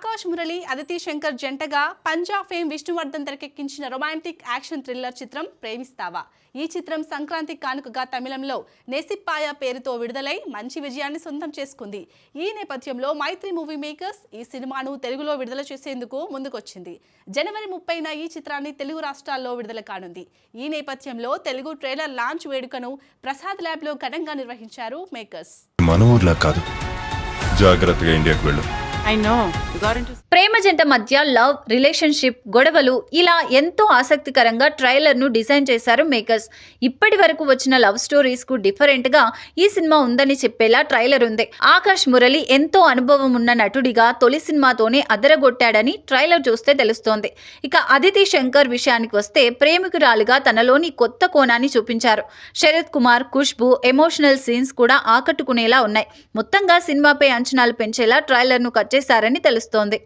ఆకాష్ మురళి, అదితి శంకర్ జంటగా పంజాబ్ ఫేమ్ విష్ణువర్ధన్ తెరకెక్కించిన romantic action thriller చిత్రం ప్రేమిస్తావా. ఈ చిత్రం సంక్రాంతి కానుకగా తమిళంలో నెసిప్పాయ పేరుతో విడుదలై మంచి విజయాన్ని సొంతం చేసుకుంది. ఈ నేపథ్యంలో మైత్రి మూవీ మేకర్స్ ఈ సినిమాను తెలుగులో విడుదల చేసేందుకు ముందుకొచ్చింది. జనవరి 30న ఈ చిత్రాన్ని తెలుగు రాష్ట్రాల్లో విడుదల కానుంది. ఈ నేపథ్యంలో తెలుగు ట్రైలర్ లాంచ్ వేడుకను ప్రసాద్ ల్యాబ్ లో ఘనంగా నిర్వహించారు మేకర్స్. మన ఊర్లా కాదు, జాగ్రత్తగా ఇండియాకి వెళ్ళు. ప్రేమ జంట మధ్య లవ్, రిలేషన్షిప్, గొడవలు ఇలా ఎంతో ఆసక్తికరంగా ట్రైలర్ ను డిజైన్ చేశారు మేకర్స్. ఇప్పటి వరకు వచ్చిన లవ్ స్టోరీస్ కు డిఫరెంట్ గా ఈ సినిమా ఉందని చెప్పేలా ట్రైలర్ ఉంది. ఆకాష్ మురళి ఎంతో అనుభవం ఉన్న నటుడిగా తొలి సినిమాతోనే అదరగొట్టాడని ట్రైలర్ చూస్తే తెలుస్తోంది. ఇక అదితి శంకర్ విషయానికి వస్తే ప్రేమికురాలుగా తనలోని కొత్త కోణాన్ని చూపించారు. శరత్ కుమార్, ఖుష్బూ ఎమోషనల్ సీన్స్ కూడా ఆకట్టుకునేలా ఉన్నాయి. మొత్తంగా సినిమాపై అంచనాలు పెంచేలా ట్రైలర్ ను కట్ చేశారని తెలుస్తోంది.